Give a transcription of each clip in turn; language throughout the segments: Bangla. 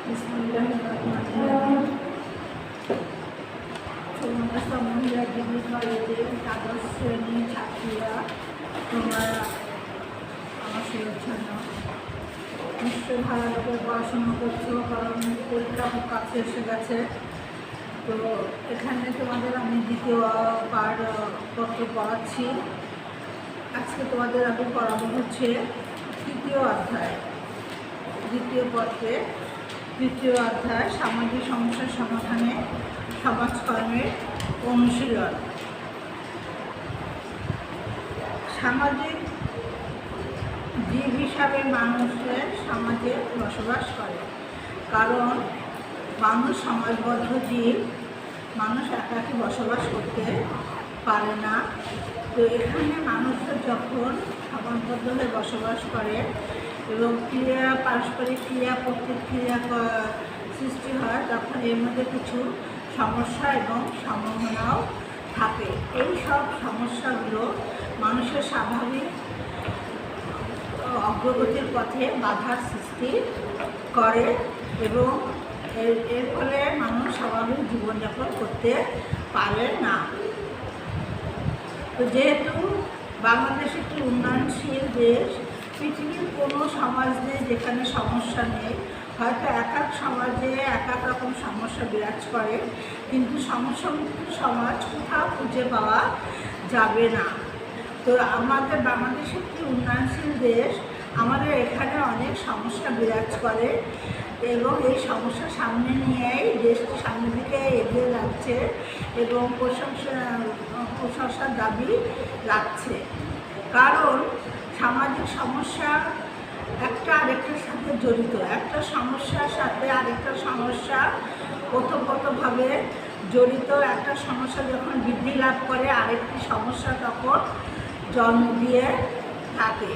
বিসমিল্লাহির তোমাদের সম্বন্ধে ডিগ্রি কলেজের দ্বাদশ শ্রেণীর ছাত্রীরা তোমরা আমার শুভেচ্ছা নাও। নিশ্চয়ই ভালো করে পড়াশোনা করছো, কারণ পরীক্ষা খুব কাছে এসে গেছে। তো এখানে তোমাদের আমি দ্বিতীয় পত্র পড়াচ্ছি। আজকে তোমাদের আমি পড়াবো হচ্ছে তৃতীয় অধ্যায়, দ্বিতীয় পত্রে তৃতীয় অধ্যায় সামাজিক সমস্যার সমাধানে সমাজকর্মের অনুশীলন। সামাজিক জীব হিসাবে মানুষের সমাজে বসবাস করে, কারণ মানুষ সমাজবদ্ধ জীব, মানুষ একাকী বসবাস করতে পারে না। তো এখানে মানুষের যখন সমাজবদ্ধ হয়ে বসবাস করে এবং পারস্পরিক ক্রিয়া প্রতিক্রিয়া সৃষ্টি হয়, তখন এর মধ্যে কিছু সমস্যা এবং সম্ভাবনাও থাকে। এই সব সমস্যাগুলো মানুষের স্বাভাবিক অগ্রগতির পথে বাধার সৃষ্টি করে এবং এর ফলে মানুষ স্বাভাবিক জীবনযাপন করতে পারে না। তো যেহেতু বাংলাদেশ একটি উন্নয়নশীল দেশ, পৃথিবীর কোনো সমাজ নেই যেখানে সমস্যা নেই। হয়তো এক এক সমাজে এক এক রকম সমস্যা বিরাজ করে, কিন্তু সমস্যামুক্ত সমাজ কোথাও খুঁজে পাওয়া যাবে না। তো আমাদের বাংলাদেশ একটি উন্নয়নশীল দেশ, আমাদের এখানে অনেক সমস্যা বিরাজ করে এবং এই সমস্যা সামনে নিয়েই দেশটি সামনের দিকে এগিয়ে যাচ্ছে এবং প্রশংসার দাবি রাখছে। কারণ সামাজিক সমস্যা একটা আরেকটার সাথে জড়িত, একটা সমস্যার সাথে আরেকটা সমস্যা ওতপ্রোতভাবে জড়িত। একটা সমস্যা যখন বৃদ্ধি লাভ করে আরেকটি সমস্যা তখন জন্ম দিয়ে থাকে।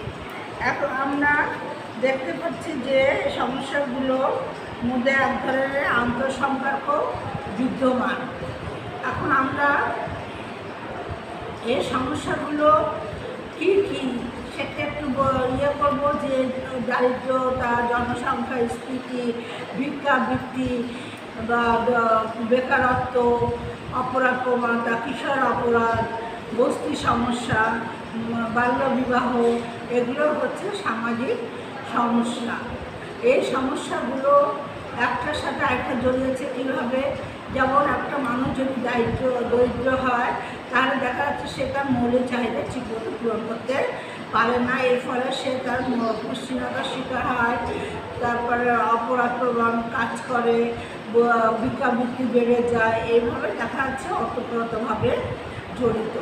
এখন আমরা দেখতে পাচ্ছি যে এই সমস্যাগুলোর মধ্যে এক ধরনের আন্তঃসম্পর্ক বিদ্যমান। এখন আমরা এই সমস্যাগুলো কী কী সেটা একটু করবো, যে দারিদ্রতা, জনসংখ্যা স্ফীতি, ভিক্ষাবৃত্তি বা বেকারত্ব, অপরাধ প্রবণতা, কিশোর অপরাধ, বস্তি সমস্যা, বাল্যবিবাহ, এগুলো হচ্ছে সামাজিক সমস্যা। এই সমস্যাগুলো একটার সাথে আরেকটা জড়িয়েছে কীভাবে? যেমন একটা মানুষ যদি দরিদ্র হয়, তাহলে দেখা যাচ্ছে সে তার মৌলিক চাহিদা ঠিকমতো পূরণ করতে পারে না। এর ফলে সে তার পুষ্টিহীনতার শিকার হয়, তারপরে অপরাধ প্রবণ কাজ করে, ভিক্ষাবৃত্তি বেড়ে যায়। এইভাবে দেখা যাচ্ছে ওতপ্রোতভাবে জড়িত।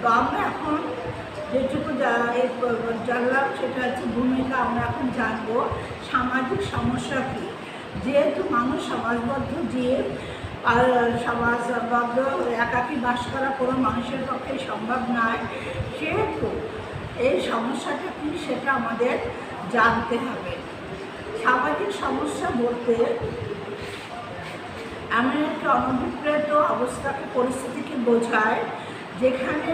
তো আমরা এখন যেটুকু জানলাম সেটা হচ্ছে ভূমিকা। আমরা এখন জানবো সামাজিক সমস্যা কী। যেহেতু মানুষ সমাজবদ্ধ জীব, আর সমাজবদ্ধ একাকী বাস করা কোনো মানুষের পক্ষে সম্ভব নয়, সেহেতু এই সমস্যাটা কী সেটা আমাদের জানতে হবে। সামাজিক সমস্যা বলতে এমন একটি অনভিপ্রেত অবস্থাকে, পরিস্থিতিকে বোঝায় যেখানে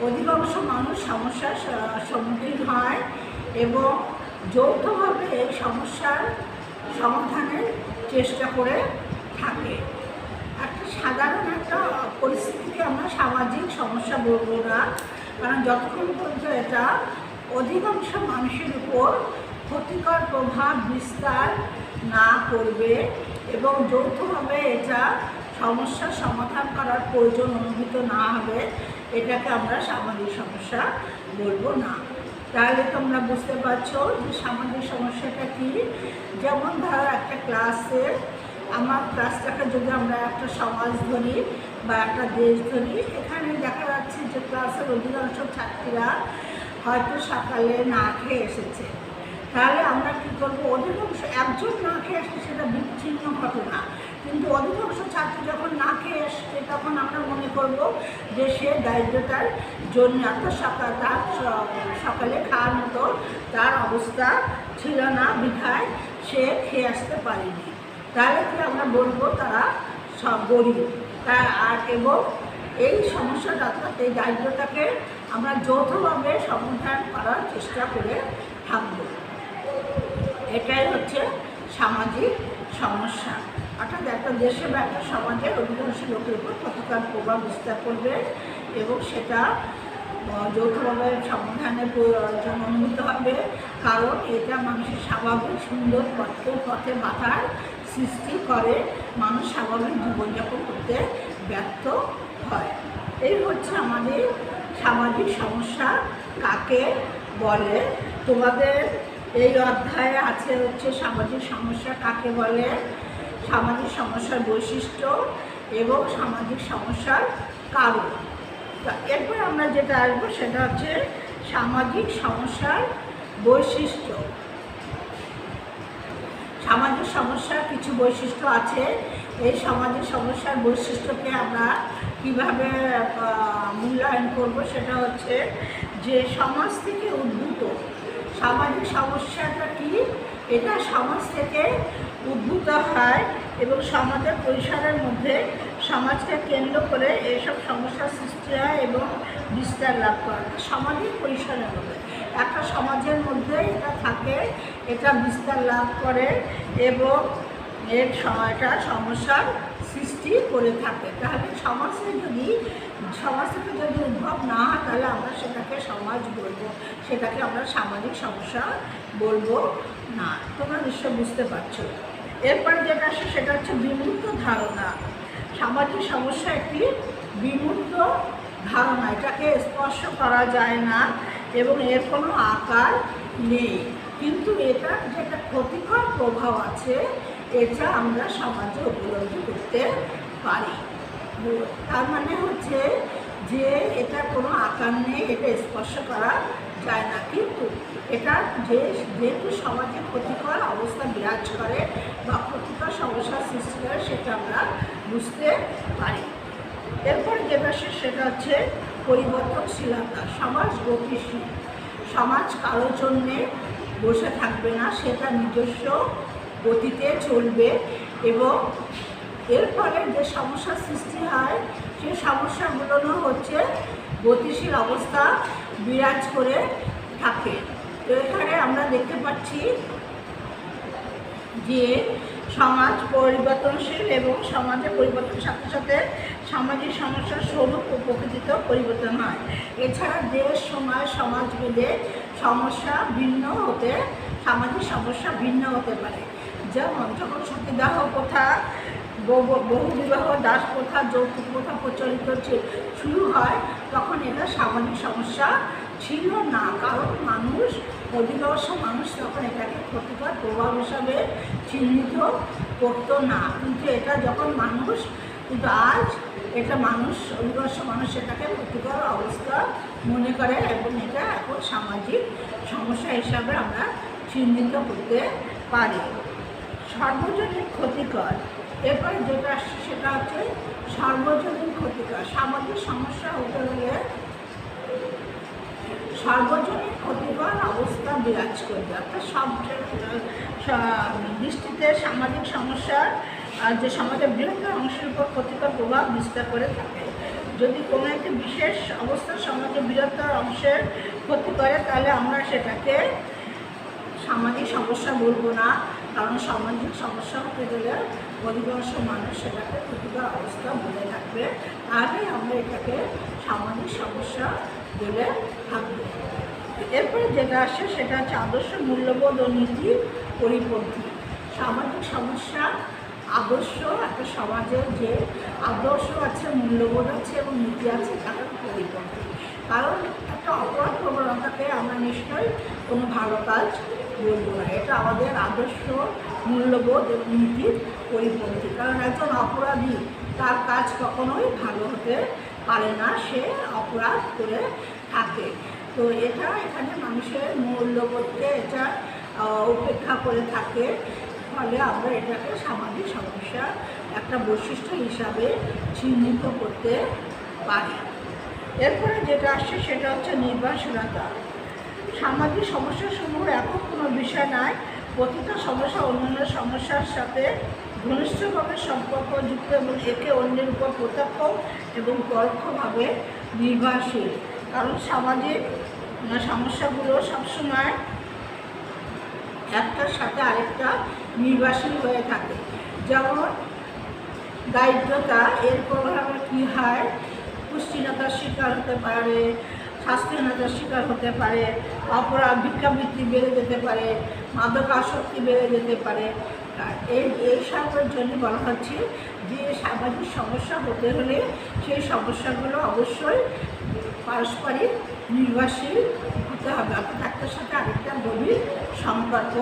অধিকাংশ মানুষ সমস্যার সম্মুখীন হয় এবং যৌথভাবে এই সমস্যার সমাধানের চেষ্টা করে থাকে। একটা সাধারণ একটা পরিস্থিতিকে আমরা সামাজিক সমস্যা বলবো না, কারণ যতক্ষণ পর্যন্ত এটা অধিকাংশ মানুষের উপর ক্ষতিকর প্রভাব বিস্তার না করবে এবং যৌথভাবে এটা সমস্যার সমাধান করার প্রয়োজন অনুভূত না হবে, এটাকে আমরা সামাজিক সমস্যা বলবো না। তাহলে তোমরা বুঝতে পারছো যে সামাজিক সমস্যাটা কী। যেমন ধরো একটা ক্লাসে, আমার ক্লাসটাকে যদি আমরা একটা সমাজ ধরি বা একটা দেশ ধরি, এখানে দেখা যাচ্ছে যে ক্লাসের অধিকাংশ ছাত্রীরা হয়তো সকালে না খেয়ে এসেছে। তাহলে আমরা কী করবো? অধিকাংশ একজন না খেয়ে আসে সেটা বিচ্ছিন্ন ঘটনা, কিন্তু অধিকাংশ ছাত্র যখন না খেয়ে আসছে তখন আমরা মনে করব যে সে দারিদ্রতার জন্য, অর্থাৎ তার সকালে খাওয়ার মতো তার অবস্থা ছিল না, বিধায় সে খেয়ে আসতে পারেনি। তাহলে কি আমরা বলবো তারা সব গরিব। আর এবং এই সমস্যাটা, অর্থাৎ এই দারিদ্রতাকে আমরা যৌথভাবে সমাধান করার চেষ্টা করে থাকবো। এটাই হচ্ছে সামাজিক সমস্যা, অর্থাৎ একটা দেশে বা একটা সমাজের অধিকাংশ লোকের উপর ক্ষতিকর প্রভাব বিস্তার করবে এবং সেটা যৌথভাবে সমাধানের প্রয়োজন অনুভূত হবে, কারণ এটা মানুষের স্বাভাবিক সুন্দর পথে বাধার সৃষ্টি করে, মানুষ স্বাভাবিক জীবনযাপন করতে ব্যর্থ হয়। এই হচ্ছে আমাদের সামাজিক সমস্যা কাকে বলে। তোমাদের এই অধ্যায়ে আছে হচ্ছে সামাজিক সমস্যা কাকে বলে, সামাজিক সমস্যার বৈশিষ্ট্য এবং সামাজিক সমস্যার কারণ। এরপর আমরা যেটা আসবো সেটা হচ্ছে সামাজিক সমস্যার বৈশিষ্ট্য। সামাজিক সমস্যার কিছু বৈশিষ্ট্য আছে। এই সামাজিক সমস্যার বৈশিষ্ট্যকে আমরা কীভাবে মূল্যায়ন করব সেটা হচ্ছে যে সমাজ থেকে উদ্ভূত। সামাজিক সমস্যাটা কি? এটা সমাজ থেকে উদ্ভূত হয় এবং সমাজের পরিসরের মধ্যে সমাজকে কেন্দ্র করে এইসব সমস্যার সৃষ্টি হয় এবং বিস্তার লাভ করে। সামাজিক পরিসরের মধ্যে একটা সমাজের মধ্যে এটা থাকে, এটা বিস্তার লাভ করে এবং এর সময়টা সমস্যার সৃষ্টি করে থাকে। তাহলে সমাজ থেকে যদি উদ্ভব না হয় তাহলে আমরা সেটাকে সমাজ বলবো, সেটাকে আমরা সামাজিক সমস্যা বলবো না। তোমরা নিশ্চয় বুঝতে পারছো। এরপরে যেটা আসে সেটা হচ্ছে বিমূর্ত ধারণা। সামাজিক সমস্যা একটি বিমূর্ত ধারণা, এটাকে স্পর্শ করা যায় না এবং এর কোনো আকার নেই, কিন্তু এটার যেটা ক্ষতিকর প্রভাব আছে এটা আমরা সমাজে উপলব্ধি করতে পারি। তার মানে হচ্ছে যে এটা কোনো আকার নেই, এটা স্পর্শ করা যায় না, কিন্তু এটা যেহেতু সমাজে ক্ষতিকর অবস্থা বিরাজ করে বা ক্ষতিকর সমস্যার সৃষ্টি করে সেটা আমরা বুঝতে পারি। এরপরে যেটা সেটা হচ্ছে পরিবর্তনশীলতা। সমাজ গতিশীল, সমাজ কারোর জন্যে বসে থাকবে না, সেটা নিজস্ব গতিতে চলবে এবং এর ফলে যে সমস্যার সৃষ্টি হয় সেই সমস্যাগুলো হচ্ছে গতিশীল অবস্থা বিরাজ করে থাকে। তো এখানে আমরা দেখতে পাচ্ছি যে সমাজ পরিবর্তনশীল এবং সমাজের পরিবর্তনের সাথে সাথে সামাজিক সমস্যার স্বরূপ ও প্রকৃতিতেও পরিবর্তন হয়। এছাড়া দেশ, সময়, সমাজভেদে সমস্যা ভিন্ন হতে সামাজিক সমস্যা ভিন্ন হতে পারে। যেমন যখন সতীদাহ প্রথা, বহুবিবাহ, দাস প্রথা, যৌতুক প্রথা প্রচলিত শুরু হয় তখন এটা সামাজিক সমস্যা ছিল না, কারণ অধিকাংশ মানুষ তখন এটাকে ক্ষতিকর প্রভাব হিসাবে চিহ্নিত করতো না। কিন্তু এটা যখন কিন্তু আজ এটা অধিকাংশ মানুষ এটাকে ক্ষতিকর অবস্থা মনে করে এবং এটা এখন সামাজিক সমস্যা হিসাবে আমরা চিহ্নিত করতে পারি। সর্বজনীন ক্ষতিকর। এরপরে যেটা আসছে সেটা হচ্ছে সর্বজনীন ক্ষতিকর। সামাজিক সমস্যা হতে হলে সর্বজনীন ক্ষতিকর অবস্থা বিরাজ করবে, অর্থাৎ সব দৃষ্টিতে সামাজিক সমস্যার যে সমাজের বৃহত্তর অংশের উপর ক্ষতিকর প্রভাব বিস্তার করে থাকে। যদি কোনো একটি বিশেষ অবস্থা সমাজের বৃহত্তর অংশের ক্ষতি করে তাহলে আমরা সেটাকে সামাজিক সমস্যা বলবো না, কারণ সামাজিক সমস্যা হতে গেলে অধিকাংশ মানুষ সেটাকে ক্ষতিকর অবস্থা বলে থাকবে, তাহলে আমরা এটাকে সামাজিক সমস্যা বলে থাকবো। এরপরে যেটা আসে সেটা হচ্ছে আদর্শ, মূল্যবোধ ও নীতি পরিপন্থী। সামাজিক সমস্যা আদর্শ, একটা সমাজের যে আদর্শ আছে, মূল্যবোধ আছে এবং নীতি আছে তার পরিপন্থী। কারণ একটা অপরাধ প্রবণতাকে আমরা নিশ্চয়ই কোনো ভালো কাজ বলবো না, এটা আমাদের আদর্শ, মূল্যবোধ এবং নীতির পরিপন্থী। কারণ একজন অপরাধী তার কাজ কখনোই ভালো হতে পারে না, সে অপরাধ করে থাকে। তো এটা এখানে মানুষের মূল্যবোধকে এটা উপেক্ষা করে থাকে, ফলে আমরা এটাকে সামাজিক সমস্যা একটা বৈশিষ্ট্য হিসাবে চিহ্নিত করতে পারি। এরপরে যেটা আসছে সেটা হচ্ছে নির্ভরশীলতা। সামাজিক সমস্যাসমূহ একক কোনো বিষয় নয়, প্রতিটা সমস্যা অন্যান্য সমস্যার সাথে ঘনিষ্ঠভাবে সম্পর্কযুক্ত এবং একে অন্যের উপর প্রত্যক্ষ এবং পরোক্ষভাবে নির্ভরশীল। কারণ সামাজিক সমস্যাগুলো সবসময় একটার সাথে আরেকটা নির্বাসী হয়ে থাকে। যেমন দারিদ্রতা, এর প্রভাবে কী হয়, পুষ্টিহীনতার শিকার হতে পারে, স্বাস্থ্যহীনতার শিকার হতে পারে, অপরাধ ভিক্ষাবৃত্তি বেড়ে যেতে পারে, মাদক আসক্তি বেড়ে যেতে পারে। এই সবের জন্য বলা হচ্ছে যে সামাজিক সমস্যা হতে হলে সেই সমস্যাগুলো অবশ্যই পারস্পরিক নির্ভরশীল হতে হবে, অর্থাৎ একটার সাথে আরেকটা গভীর সম্পর্ক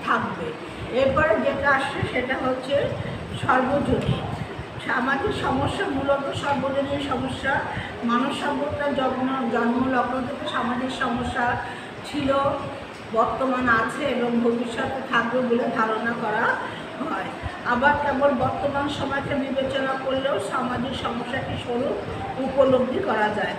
থাকবে। এরপরে যেটা আসছে সেটা হচ্ছে সর্বজনীন সামাজিক সমস্যা। মূলত সর্বজনীন সমস্যা। মানব সভ্যতার জন্মলগ্ন থেকে সামাজিক সমস্যা ছিল, বর্তমান আছে এবং ভবিষ্যতে থাকবে বলে ধারণা করা হয়। আবার কেবল বর্তমান সময়কে বিবেচনা করলেও সামাজিক সমস্যাকে স্বরূপ উপলব্ধি করা যায়।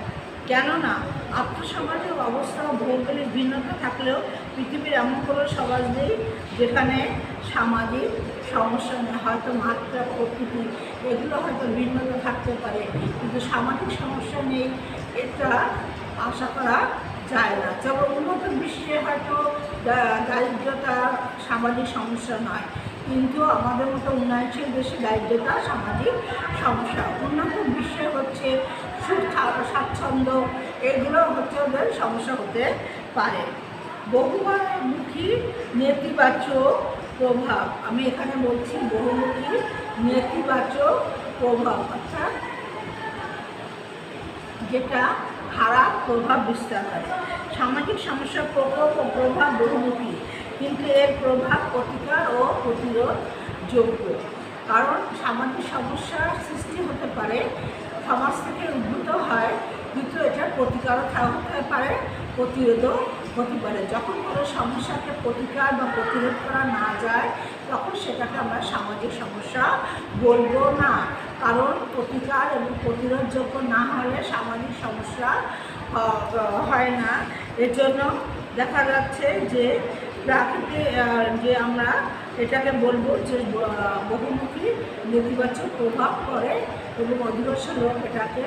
কেননা আর্থসামাজিক অবস্থা ও ভৌগোলিক ভিন্নতা থাকলেও পৃথিবীর এমন কোনো সমাজ নেই যেখানে সামাজিক সমস্যা নেই। হয়তো মাত্রা, প্রকৃতি এগুলো হয়তো ভিন্নতা থাকতে পারে, কিন্তু সামাজিক সমস্যা নেই এটা আশা করা যায় না। যেমন উন্নত বিশ্বে হয়তো দারিদ্রতা সামাজিক সমস্যা নয়, কিন্তু আমাদের মতো উন্নয়নশীল দেশে দারিদ্রতা সামাজিক সমস্যা। উন্নত বিশ্বে হচ্ছে সুখ, স্বাচ্ছন্দ্য এগুলো হচ্ছে ওদের সমস্যা হতে পারে। বহুমুখী নেতিবাচক প্রভাব, আমি এখানে বলছি বহুমুখী নেতিবাচক প্রভাব, অর্থাৎ যেটা খারাপ প্রভাব বিস্তার করে। সামাজিক সমস্যার প্রকোপ ও প্রভাব বহুমুখী, কিন্তু এর প্রভাব প্রতিকার ও প্রতিরোধযোগ্য। কারণ সামাজিক সমস্যার সৃষ্টি হতে পারে, সমাজ থেকে উদ্ভূত হয়, কিন্তু এটার প্রতিকারও হতে পারে, প্রতিরোধও হতে পারে। যখন কোনো সমস্যাকে প্রতিকার বা প্রতিরোধ করা না যায় তখন সেটাকে আমরা সামাজিক সমস্যা বলবো না। কারণ প্রতিকার এবং প্রতিরোধযোগ্য না হলে সামাজিক সমস্যা হয় না। এর জন্য দেখা যাচ্ছে যে প্রাকৃতিক যে আমরা এটাকে বলবো যে বহুমুখী নেতিবাচক প্রভাব পড়ে এবং অধিকাংশ লোক এটাকে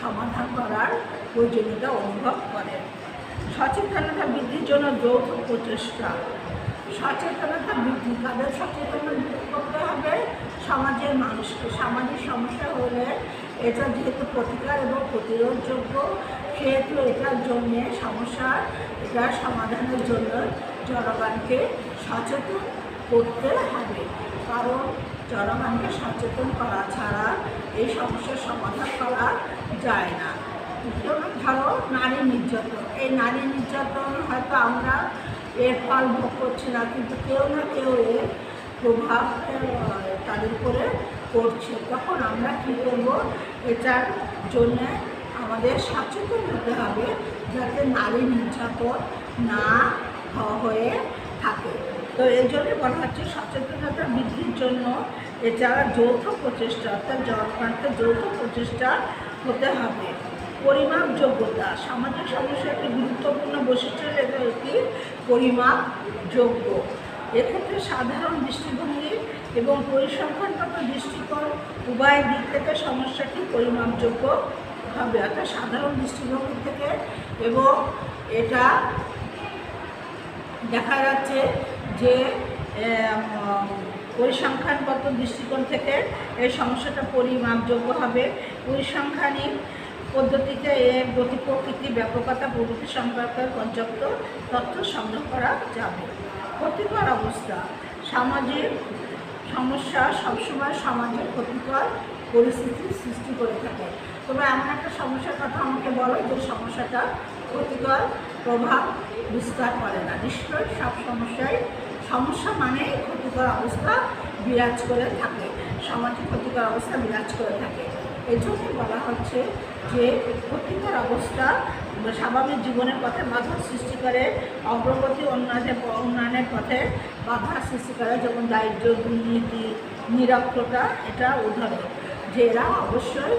সমাধান করার প্রয়োজনীয়তা অনুভব করে। সচেতনতা বৃদ্ধির জন্য যৌথ প্রচেষ্টা। সচেতনতা বৃদ্ধি, তাদের সচেতনতা বৃদ্ধি করতে হবে সমাজের মানুষকে। সামাজিক সমস্যা হলে এটা যেহেতু প্রতিকার এবং প্রতিরোধযোগ্য, সেহেতু এটার জন্যে এটার সমাধানের জন্য জনগণকে সচেতন করতে হবে। কারণ জনগণকে সচেতন করা ছাড়া এই সমস্যার সমাধান করা যায় না। যেমন ধরো নারী নির্যাতন, এই নারী নির্যাতন হয়তো আমরা এর ফল ভোগ করছি না, কিন্তু কেউ না কেউ এর প্রভাব তাদের উপরে পড়ছে। তখন আমরা কী করবো, এটার জন্যে আমাদের সচেতন হতে হবে যাতে নারী নির্যাতন না হয়ে থাকে। তো এই জন্য বলা হচ্ছে সচেতনতা বৃদ্ধির জন্য এটা যৌথ প্রচেষ্টা, অর্থাৎ জনগণকে যৌথ প্রচেষ্টা হতে হবে। পরিমাপযোগ্যতা, সামাজিক সমস্যার একটি গুরুত্বপূর্ণ বৈশিষ্ট্য এটা একটি পরিমাপযোগ্য। এক্ষেত্রে সাধারণ দৃষ্টিভঙ্গি এবং পরিসংখ্যানগত দৃষ্টিকোণ উভয় দিক থেকে সমস্যাটি পরিমাপযোগ্য হবে, অর্থাৎ সাধারণ দৃষ্টিভঙ্গি থেকে এবং এটা দেখা যাচ্ছে যে পরিসংখ্যানগত দৃষ্টিকোণ থেকে এই সমস্যাটা পরিমাপযোগ্য হবে। পরিসংখ্যানিক পদ্ধতিতে এর গতি, প্রকৃতি, ব্যাপকতা প্রভৃতি সম্পর্কে পর্যাপ্ত তথ্য সংগ্রহ করা যাবে। ক্ষতিকর অবস্থা, সামাজিক সমস্যা সবসময় সমাজের ক্ষতিকর পরিস্থিতির সৃষ্টি করে থাকে। তোমরা এমন একটা সমস্যার কথা আমাকে বলো যে সমস্যাটা ক্ষতিকর প্রভাব বিস্তার করে না। নিশ্চয়ই সব সমস্যা মানে ক্ষতিকর অবস্থা বিরাজ করে থাকে, সমাজে ক্ষতিকর অবস্থা বিরাজ করে থাকে। এই জন্য বলা হচ্ছে যে ক্ষতিকর অবস্থা স্বাভাবিক জীবনের পথে বাধা সৃষ্টি করে, অগ্রগতি উন্নয়নের পথে বাধা সৃষ্টি করে। যেমন দারিদ্র্য, দুর্নীতি, নিরক্ষরতা এটা উদাহরণ, যে এরা অবশ্যই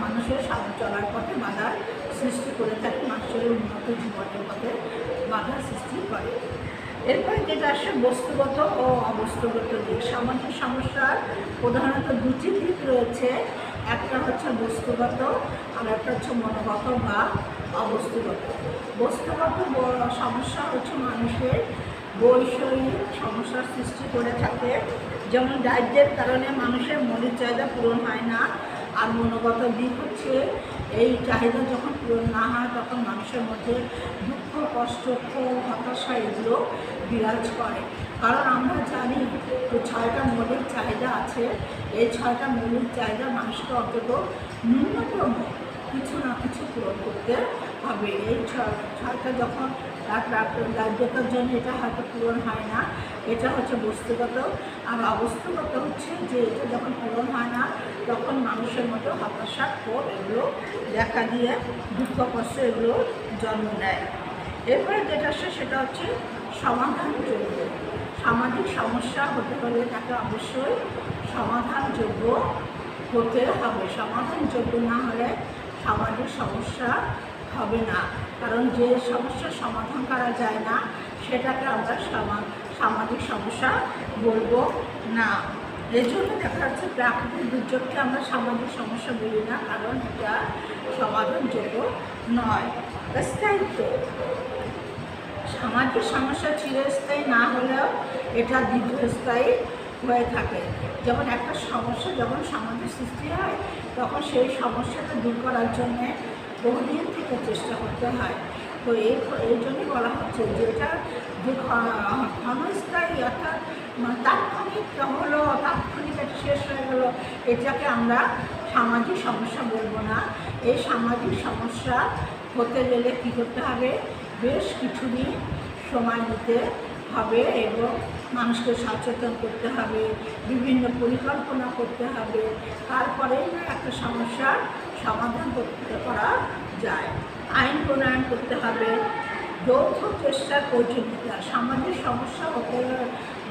মানুষের চলার পথে বাধার সৃষ্টি করে থাকে, মানুষের উন্নত জীবনের পথে বাধা সৃষ্টি করে। এরপরে যেটা আসে বস্তুগত ও অবস্তুগত দিক। সামাজিক সমস্যার প্রধানত দুটি দিক রয়েছে, একটা হচ্ছে বস্তুগত আর একটা হচ্ছে মনোগত বা অবস্তুগত। বস্তুগত সমস্যা হচ্ছে মানুষের বৈষয়িক সমস্যার সৃষ্টি করে থাকে। যেমন দারিদ্র্যের কারণে মানুষের মৌলিক চাহিদা পূরণ হয় না। আর মনোগত দিক হচ্ছে এই চাহিদা যখন পূরণ না হয় তখন মানুষের মধ্যে দুঃখ, কষ্ট, ক্ষোভ, হতাশা এগুলো বিরাজ করে। কারণ আমরা জানি যে 6টা মৌলিক চাহিদা আছে। এই 6টা মৌলিক চাহিদা মানুষকে অন্তত ন্যূনতম কিছু না কিছু পূরণ করতে হবে। এই 6টা যখন দারিদ্রতার জন্য এটা হয়তো পূরণ হয় না, এটা হচ্ছে বস্তুগত। আর অবস্থাগত হচ্ছে যে এটা যখন পূরণ হয় না তখন মানুষের মতো হতাশা, ক্ষোভ এগুলো দেখা দিয়ে দুঃখ, কষ্ট এগুলো জন্ম নেয়। এরপরে যেটা আসে সেটা হচ্ছে সমাধানযোগ্য। সামাজিক সমস্যা হতে হলে তাকে অবশ্যই সমাধানযোগ্য হতে হবে। সমাধানযোগ্য না হলে সামাজিক সমস্যা হবে না। কারণ যে সমস্যার সমাধান করা যায় না সেটাকে আমরা সামাজিক সমস্যা বলবো না। এই জন্য দেখা যাচ্ছে প্রাকৃতিক দুর্যোগকে আমরা সামাজিক সমস্যা বলি না, কারণ এটা সমাধানযোগ্য নয়। স্থায়িত্ব, সামাজিক সমস্যা চিরস্থায়ী না হলেও এটা দীর্ঘস্থায়ী হয়ে থাকে। যেমন একটা সমস্যা যখন সমাজে সৃষ্টি হয় তখন সেই সমস্যাটা দূর করার জন্যে বহুদিন থেকে চেষ্টা করতে হয়। তো এই জন্যই বলা হচ্ছে যে এটা যে ক্ষণস্থায়ী অর্থাৎ তাৎক্ষণিক হলো, তাৎক্ষণিক এটা শেষ হয়ে গেলো, এটাকে আমরা সামাজিক সমস্যা বলবো না। এই সামাজিক সমস্যা হতে গেলে কী করতে হবে? বেশ কিছুদিন সময় নিতে হবে এবং মানুষকে সচেতন করতে হবে, বিভিন্ন পরিকল্পনা করতে হবে, তারপরেই না একটা সমস্যার সমাধান করা যায়। আইন প্রণয়ন করতে হবে, যৌথ চেষ্টার প্রয়োজনীয়তা। সামাজিক সমস্যা হতে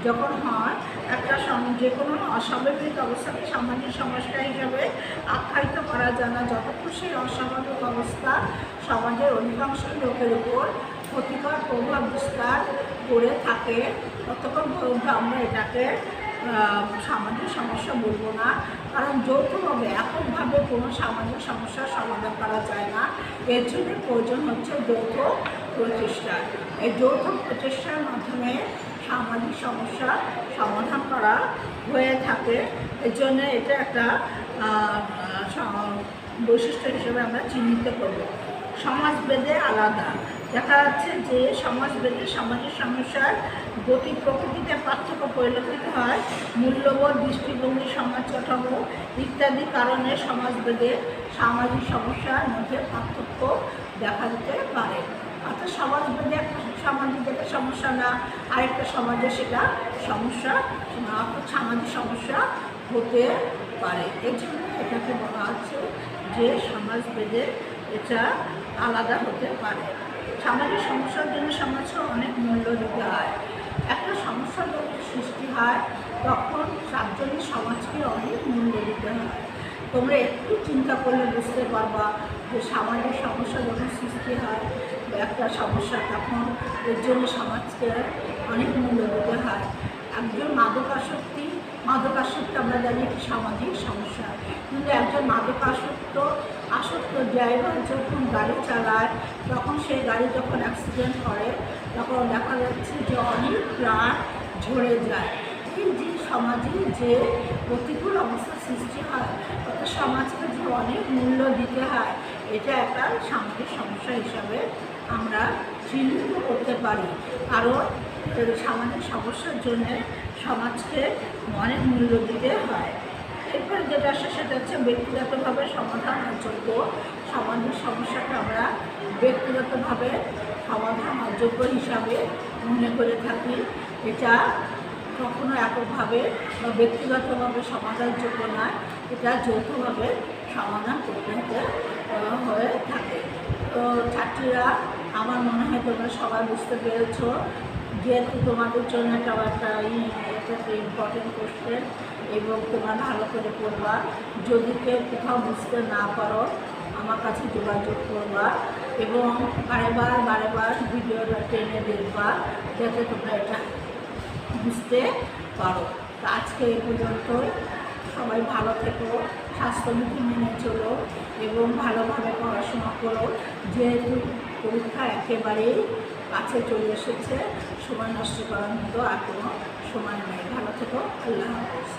যখন হয় একটা যে কোনো অস্বাভাবিক অবস্থাকে সামাজিক সমস্যা হিসাবে আখ্যায়িত করা যায় না। যতক্ষণ সেই অস্বাভাবিক অবস্থা সমাজের অধিকাংশ লোকের উপর ক্ষতিকর প্রভাব বিস্তার করে থাকে ততক্ষণ পর্যন্ত আমরা এটাকে সামাজিক সমস্যা বলবো না। কারণ যৌথভাবে এককভাবে কোনো সামাজিক সমস্যার সমাধান করা যায় না। এর জন্য প্রয়োজন হচ্ছে যৌথ প্রচেষ্টা। এই যৌথ প্রচেষ্টার মাধ্যমে সামাজিক সমস্যা সমাধান করা হয়ে থাকে। এর জন্য এটা একটা বৈশিষ্ট্য হিসেবে আমরা চিহ্নিত করব। সমাজভেদে আলাদা। দেখা যাচ্ছে যে সমাজভেদে সামাজিক সমস্যার গতি প্রকৃতিতে পার্থক্য পরিলক্ষিত হয়। মূল্যবোধ, দৃষ্টিভঙ্গি, সমাজ কাঠামো ইত্যাদি কারণে সমাজভেদে সামাজিক সমস্যার মধ্যে পার্থক্য দেখা দিতে পারে। অর্থাৎ সমাজভেদে একটা সামাজিক যেটা সমস্যা না, আরেকটা সমাজে সেটা সমস্যা অর্থাৎ সামাজিক সমস্যা হতে পারে। এই জন্য এটাকে বলা হচ্ছে যে সমাজভেদে এটা আলাদা হতে পারে। সামাজিক সমস্যার জন্য সমাজকে অনেক মূল্য দিতে হয়। একটা সমস্যা যখন সৃষ্টি হয় তখন চারজনের সমাজকে অনেক মূল্য দিতে হয়। তোমরা একটু চিন্তা করলে বুঝতে পারবা যে সামাজিক সমস্যা যখন সৃষ্টি হয় একটা সমস্যা তখন এর জন্য সমাজকে অনেক মূল্য দিতে হয়। একজন মাদকাসক্তি আমরা জানি একটি সামাজিক সমস্যা, কিন্তু একজন আসক্ত ড্রাইভার যখন গাড়ি চালায় তখন সেই গাড়ি যখন অ্যাক্সিডেন্ট করে তখন দেখা যাচ্ছে যে অনেক প্রাণ ঝরে যায়। এই যে সমাজে যে প্রতিকূল অবস্থার সৃষ্টি হয় তত সমাজকে যে অনেক মূল্য দিতে হয় এটা একটা সামাজিক সমস্যা হিসাবে আমরা চিহ্নিত করতে পারি। কারণ সামাজিক সমস্যার জন্যে সমাজকে অনেক মূল্য দিতে হয়। এরপরে যেটা আসে সেটা হচ্ছে ব্যক্তিগতভাবে সমাধানযোগ্য। সামাজিক সমস্যাকে আমরা ব্যক্তিগতভাবে সমাধানযোগ্য হিসাবে মনে করে থাকি। এটা কখনো এককভাবে বা ব্যক্তিগতভাবে সমাধানযোগ্য নয়, এটা যৌথভাবে সমাধান করতে হয়ে থাকে। তো ছাত্রীরা, আমার মনে হয় তোমরা সবাই বুঝতে পেরেছ, যেহেতু তোমাদের জন্য এটা একটা ইম্পর্টেন্ট কোশ্চেন এবং তোমরা ভালো করে পড়বা। যদি কেউ কোথাও বুঝতে না পারো আমার কাছে যোগাযোগ করবা এবং বারেবার ভিডিওটা টেনে দেখবা যাতে তোমরা এটা বুঝতে পারো। তো আজকে এই পর্যন্তই। সবাই ভালো থেকো, স্বাস্থ্যবিধি মেনে চলো এবং ভালোভাবে পড়াশোনা করো, যেহেতু পরীক্ষা একেবারেই কাছে চলে এসেছে, সময় নষ্ট করার মতো আর কোনো সময় নেই। ভালো থেকো, আল্লাহ হাফেজ।